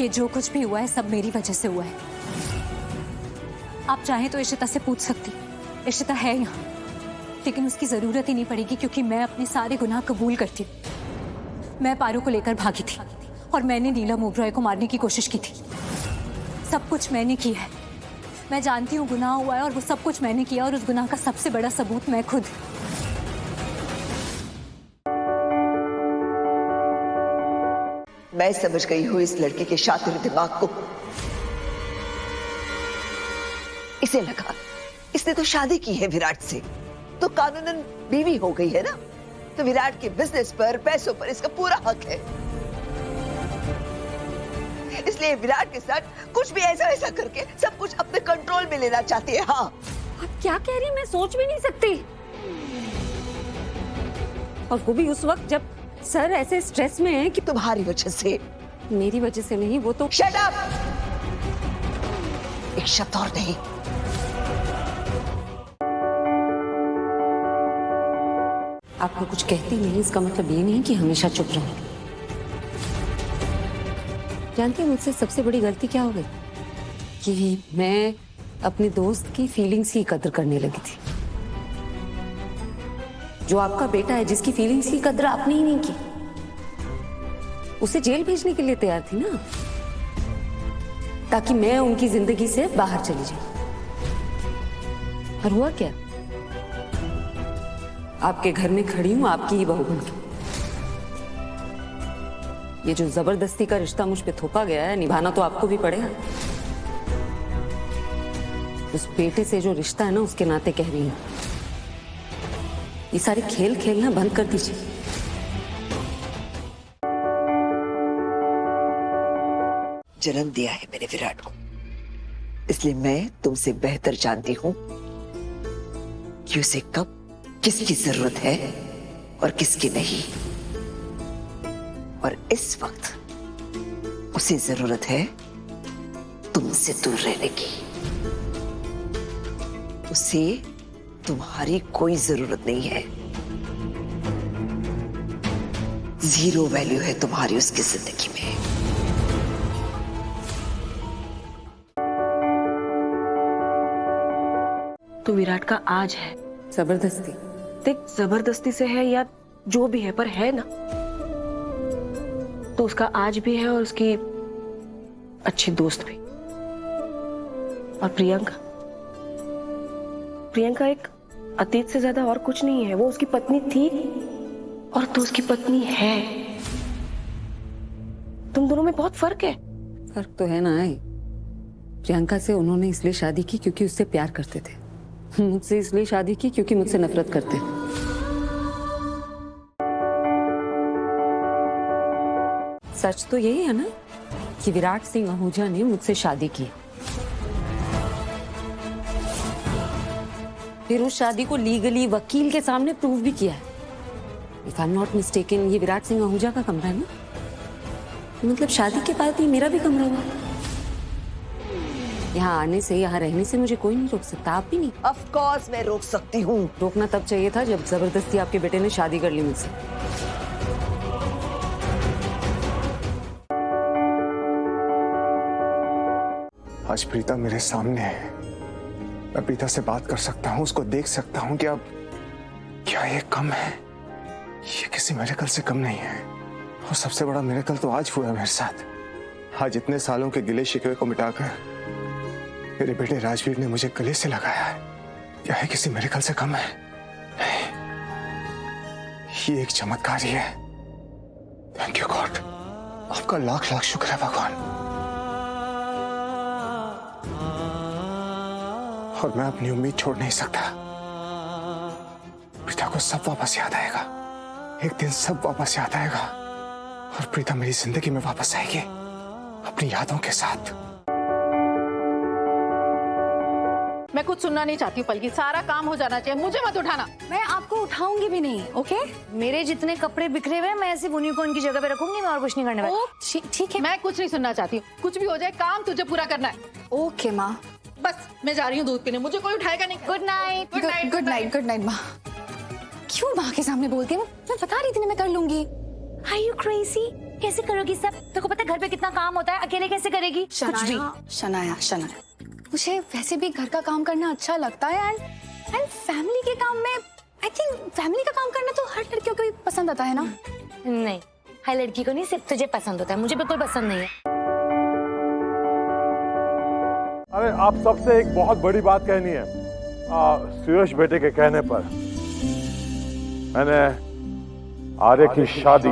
ये जो कुछ भी हुआ है सब मेरी वजह से हुआ है। आप चाहें तो इशिता से पूछ सकती, इशिता है यहाँ, लेकिन उसकी जरूरत ही नहीं पड़ेगी क्योंकि मैं अपने सारे गुनाह कबूल करती हूँ। मैं पारो को लेकर भागी थी और मैंने नीलम ओबरॉय को मारने की कोशिश की थी। सब कुछ मैंने किया है। मैं जानती हूँ गुनाह हुआ है और वो सब कुछ मैंने किया, और उस गुनाह का सबसे बड़ा सबूत मैं खुद। मैं समझ गई हूँ इस लड़के के शातिर दिमाग को। इसे लगा इसने तो शादी की है विराट से, तो कानूनन बीवी हो गई है ना, तो विराट के बिजनेस पर, पैसों पर इसका पूरा हक है। इसलिए विराट के साथ कुछ भी ऐसा वैसा करके सब कुछ अपने कंट्रोल में लेना चाहती है। हाँ, आप क्या कह रही हैं? मैं सोच भी नहीं सकती। और वो भी उस वक्त जब सर ऐसे स्ट्रेस में है कि तुम्हारी वजह से। मेरी वजह से नहीं, वो तो। Shut up! एक शब्द और नहीं। आपको कुछ कहती नहीं इसका मतलब ये नहीं कि हमेशा चुप रहो। जानती हैं मुझसे सबसे बड़ी गलती क्या हो गई? कि मैं अपने दोस्त की फीलिंग्स की कदर करने लगी थी। जो आपका बेटा है जिसकी फीलिंग्स की कदर आपने ही नहीं की, उसे जेल भेजने के लिए तैयार थी ना, ताकि मैं उनकी जिंदगी से बाहर चली जाऊं। और हुआ क्या? आपके घर में खड़ी हूं आपकी ही बहू बनके। ये जो जबरदस्ती का रिश्ता मुझ पे थोपा गया है, निभाना तो आपको भी पड़ेगा। उस बेटे से जो रिश्ता है ना, उसके नाते कह रही हूं, ये सारे खेल खेलना बंद कर दीजिए। जन्म दिया है मैंने विराट को, इसलिए मैं तुमसे बेहतर जानती हूं कि उसे कब किसकी जरूरत है और किसकी नहीं। और इस वक्त उसे जरूरत है तुमसे दूर रहने की। उसे तुम्हारी कोई जरूरत नहीं है। जीरो वैल्यू है तुम्हारी उसकी जिंदगी में। तो विराट का आज है। जबरदस्ती? देख, जबरदस्ती से है या जो भी है, पर है ना, तो उसका आज भी है और उसकी अच्छी दोस्त भी। और प्रियंका, प्रियंका एक अतीत से ज्यादा और कुछ नहीं है। वो उसकी पत्नी थी और तो उसकी पत्नी है। तुम दोनों में बहुत फर्क है। फर्क तो है ना। प्रियंका से उन्होंने इसलिए शादी की क्योंकि उससे प्यार करते थे। मुझसे इसलिए शादी की क्योंकि मुझसे नफरत करते। सच तो यही है ना कि विराट सिंह आहूजा ने मुझसे शादी की, फिर उस शादी को लीगली वकील के सामने प्रूव भी किया है। If I am not mistaken, ये विराट सिंह आहूजा का कमरा है ना? मतलब शादी के बाद ही मेरा भी कमरा हुआ। यहाँ आने से, यहाँ रहने से मुझे कोई नहीं रोक सकता, आप भी नहीं। ऑफ कोर्स मैं रोक सकती हूँ। रोकना तब चाहिए था जब जबरदस्ती आपके बेटे ने शादी कर ली मुझसे। आज प्रीता मेरे सामने है। मैं प्रीता से बात कर सकता हूँ, उसको देख सकता हूँ कि अब क्या ये कम है? ये किसी मिरेकल से कम नहीं है। और सबसे बड़ा मिरेकल तो आज हुआ है मेरे साथ। आज इतने सालों के गिले शिकवे को मिटाकर मेरे बेटे राजवीर ने मुझे गले से लगाया है। क्या है किसी मिरेकल से कम है? ये एक चमत्कार ही है। थैंक यू गॉड, आपका लाख लाख शुक्र है भगवान। और मैं अपनी उम्मीद छोड़ नहीं सकता। प्रीता को सब वापस याद आएगा, एक दिन सब वापस याद आएगा और प्रीता मेरी जिंदगी में वापस आएगी अपनी यादों के साथ। मैं कुछ सुनना नहीं चाहती हूँ पलकी, सारा काम हो जाना चाहिए, मुझे मत उठाना। मैं आपको उठाऊंगी भी नहीं, ओके? मेरे जितने कपड़े बिखरे हुए हैं मैं ऐसे उन्हीं को उनकी जगह पे रखूंगी, मैं और कुछ नहीं करने वाली। ठीक है, मैं कुछ नहीं सुनना चाहती हूँ। कुछ भी हो जाए, काम तुझे पूरा करना है। ओके माँ। बस मैं जा रही हूँ दूध पीने, मुझे कोई उठाएगा नहीं। Good night. Good night. Good night. Good night माँ। क्यों माँ के सामने बोलती है? मैं बता रही थी ना मैं कर लूंगी। Are you crazy? कैसे करोगी सब? तेरे को पता है घर पे कितना काम होता है, अकेले कैसे करेगी? कुछ भी। शनाया मुझे वैसे भी घर का काम करना अच्छा लगता है एंड फैमिली के काम में आई थिंक फैमिली का काम करना तो हर लड़कियों को ही पसंद आता है ना। नहीं, हर लड़की को नहीं, सिर्फ तुझे पसंद होता है, मुझे बिल्कुल पसंद नहीं है। अरे आप सबसे एक बहुत बड़ी बात कहनी है। सुयश बेटे के कहने पर मैंने आर्य की शादी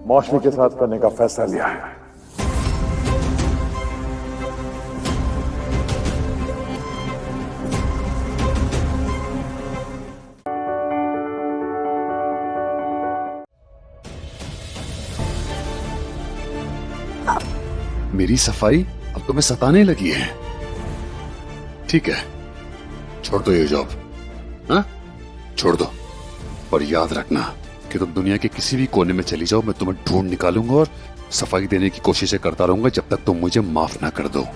मौसमी के साथ करने का फैसला लिया है। मेरी सफाई अब तुम्हें सताने लगी है। ठीक है, छोड़ दो ये जॉब, हाँ? छोड़ दो, और याद रखना कि तुम दुनिया के किसी भी कोने में चली जाओ, मैं तुम्हें ढूंढ निकालूंगा और सफाई देने की कोशिशें करता रहूंगा जब तक तुम मुझे माफ ना कर दो।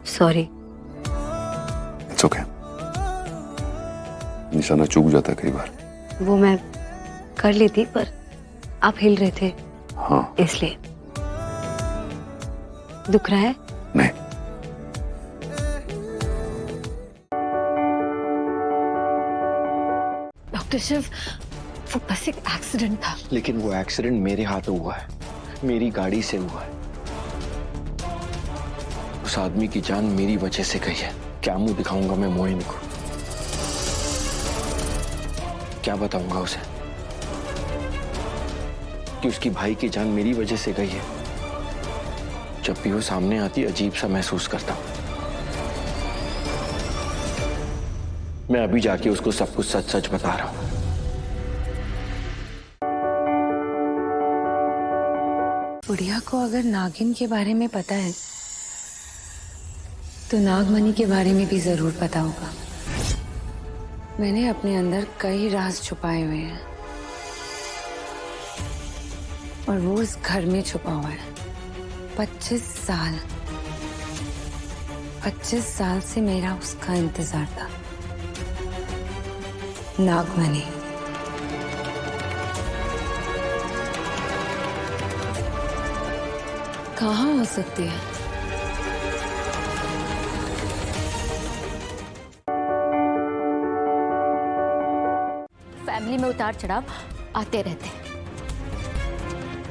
सॉरी। इट्स ओके, निशाना चूक जाता है कई बार। वो मैं कर लेती पर आप हिल रहे थे, हाँ इसलिए। दुख रहा है? नहीं। डॉक्टर शिव, वो बस एक एक्सीडेंट था। लेकिन वो एक्सीडेंट मेरे हाथों हुआ है, मेरी गाड़ी से हुआ है। उस आदमी की जान मेरी वजह से गई है। क्या मुंह दिखाऊंगा मैं मोहिनी को? क्या बताऊंगा उसे कि उसकी भाई की जान मेरी वजह से गई है? जब भी वो सामने आती अजीब सा महसूस करता हूं। मैं अभी जाके उसको सब कुछ सच सच बता रहा हूं। बुढ़िया को अगर नागिन के बारे में पता है तो नागमणि के बारे में भी जरूर पता होगा। मैंने अपने अंदर कई राज छुपाए हुए हैं और वो इस घर में छुपा हुआ है। 25 साल से मेरा उसका इंतजार था। नागमणि। कहाँ हो सकती है? फैमिली में उतार चढ़ाव आते रहते हैं,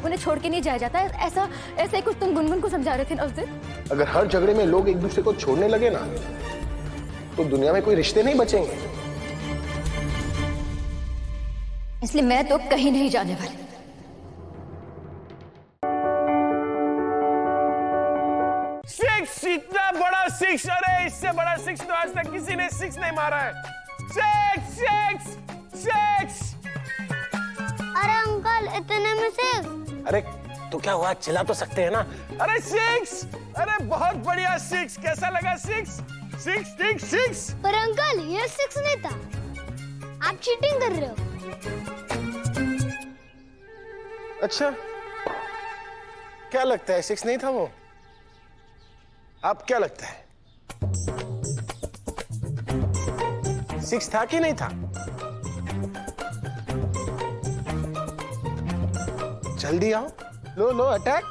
उन्हें छोड़ के नहीं जाया जाता। ऐसा ही कुछ तुम गुनगुन को समझा रहे थे ना उस दिन। अगर हर झगड़े में लोग एक दूसरे को छोड़ने लगे ना तो दुनिया में कोई रिश्ते नहीं बचेंगे। इसलिए मैं तो कहीं नहीं जाने वाली। सिक्स, इतना बड़ा सिक्स! अरे इससे बड़ा सिक्स तो आज तक किसी ने सिक्स नहीं मारा है। Six six six! अरे अंकल, इतने में सिक्स? अरे तो क्या हुआ, चिल्ला तो सकते हैं ना। अरे सिक्स! अरे बहुत बढ़िया सिक्स! कैसा लगा सिक्स? Six six six! पर अंकल, ये सिक्स नहीं था, आप चीटिंग कर रहे हो। अच्छा, क्या लगता है सिक्स नहीं था वो? आप क्या लगता है, सिक्स था कि नहीं था? जल्दी आओ, लो लो अटैक।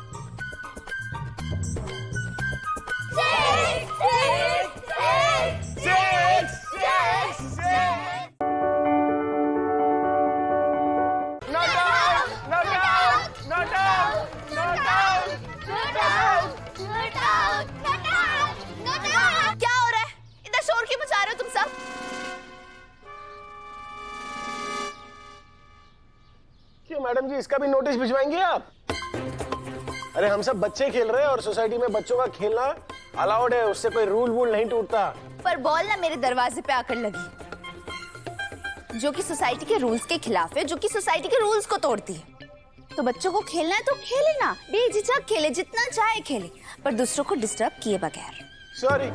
क्या हो रहा है? इतना शोर क्यों मचा रहे हो तुम सब? क्यों मैडम जी, इसका भी नोटिस भिजवाएंगे आप? अरे हम सब बच्चे खेल रहे हैं और सोसाइटी में बच्चों का खेलना अलाउड है, उससे कोई रूल वूल नहीं टूटता। पर बॉल ना मेरे दरवाजे पे आकर लगी, जो कि सोसाइटी के रूल्स के खिलाफ है, जो कि सोसाइटी के रूल्स को तोड़ती है। तो बच्चों को खेलना है तो खेले ना, बेझिझक खेले, जितना चाहे खेले, पर दूसरों को डिस्टर्ब किए बगैर। सॉरी,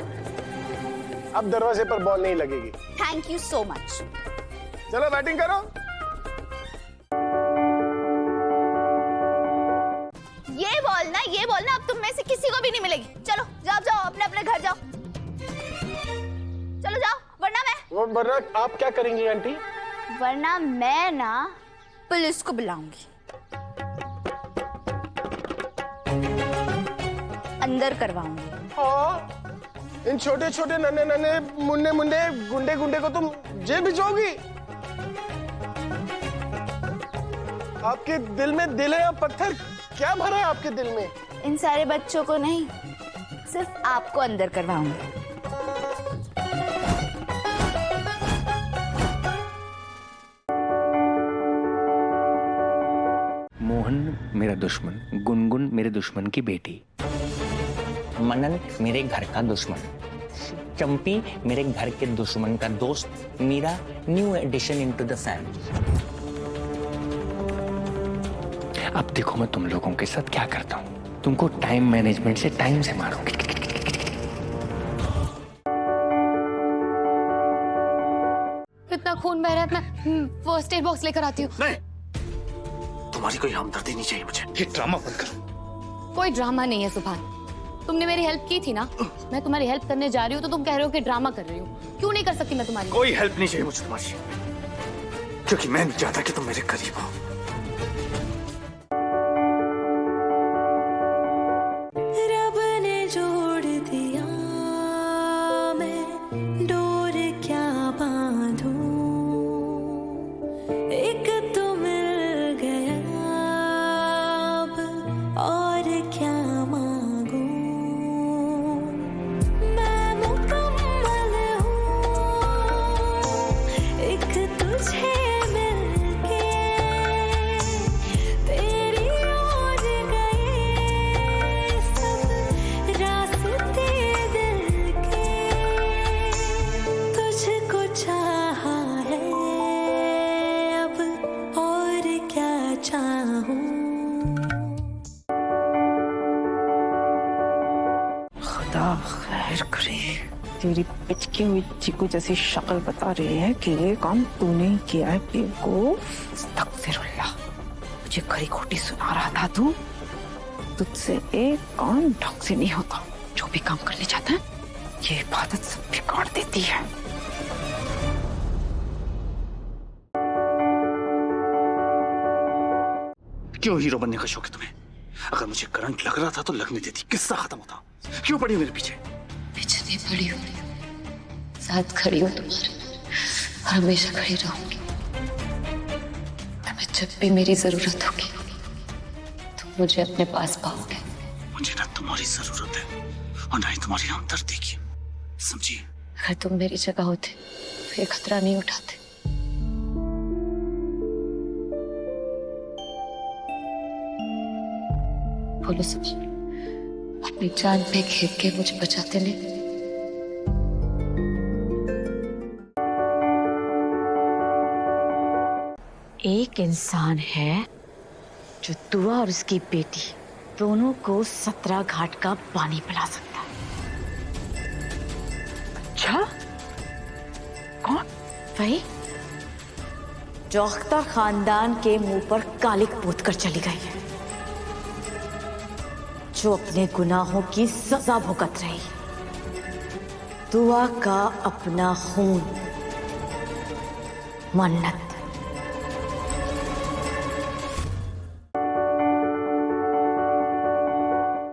अब दरवाजे पर बॉल नहीं लगेगी। Thank you so much. चलो बैटिंग करो। ये बॉल ना अब तुम में से किसी को भी नहीं मिलेगी। चलो जाओ जाओ, अपने अपने घर जाओ, चलो जाओ, वरना आप क्या करेंगी आंटी? वरना मैं ना पुलिस को बुलाऊंगी, अंदर करवाऊंगी। हाँ, इन छोटे छोटे नन्हे नन्हे मुन्ने मुन्ने गुंडे गुंडे को तुम जेल भिजवाओगी? आपके दिल में दिल है या पत्थर? क्या भरा है आपके दिल में? इन सारे बच्चों को नहीं, सिर्फ आपको अंदर करवाऊंगी। मोहन मेरा दुश्मन, गुनगुन मेरे दुश्मन की बेटी, मनन मेरे घर का दुश्मन, चंपी मेरे घर के दुश्मन का दोस्त, Meera new edition into the family. अब देखो मैं तुम लोगों के साथ क्या करता हूँ, तुमको टाइम मैनेजमेंट से टाइम से मारूंगी। इतना खून बह रहा है, मैं फर्स्ट एड बॉक्स लेकर आती हूँ। नहीं, तुम्हारी कोई हमदर्दी नहीं चाहिए मुझे। ये ड्रामा बंद करो। कोई ड्रामा नहीं है सुभान, तुमने मेरी हेल्प की थी ना, मैं तुम्हारी हेल्प करने जा रही हूँ तो तुम कह रहे हो कि ड्रामा कर रही हूँ। क्यों नहीं कर सकती मैं तुम्हारी? कोई हेल्प नहीं चाहिए मुझे तुम्हारी, क्योंकि मैं नहीं चाहता कि तुम मेरे करीब हो। रब ने जोड़ दिया, मैं डोर क्या बांधूं, एक तो मिल गया अब और क्या मांगूं, मैं मुकम्मल हूँ एक तुझे मिलके, तेरी ओर गए सब रास्ते दिल के, तुझको चाहा है अब और क्या चाहूं। खुदा खैर करे, तेरी पिचकी हुई चीकू जैसी शक्ल बता रही है कि ये काम तूने ही किया है बेवकूफ। अस्तगफिरुल्लाह, मुझे खरी खोटी सुना रहा था तू। तुझसे एक काम ढंग से नहीं होता, जो भी काम करने जाता है ये इबादत सब बिगाड़ देती है। क्यों हीरो बनने का शौक है तुम्हें? अगर मुझे करंट लग रहा था तो लगने देती, किस्सा खत्म होता। क्यों पड़ी मेरे पीछे? पीछे नहीं पड़ी हूँ, साथ खड़ी हूँ तुम्हारे, और हमेशा खड़ी रहूंगी। तुम्हें जब भी मेरी जरूरत होगी तुम मुझे अपने पास पाओगे। मुझे ना तुम्हारी जरूरत है और ना ही तुम्हारी हमदर्दी की, समझिए? अगर तुम मेरी जगह होते तो ये खतरा नहीं उठाते। बोलो सच, अपनी जान पे खेल के मुझे बचाते नहीं? एक इंसान है जो तुआ और उसकी बेटी दोनों को 17 घाट का पानी पिला सकता है। अच्छा, कौन? वही जो अख्तर खानदान के मुंह पर कालिक पोत कर चली गई है, जो अपने गुनाहों की सजा भुगत रही। तुआ का अपना खून, मन्नत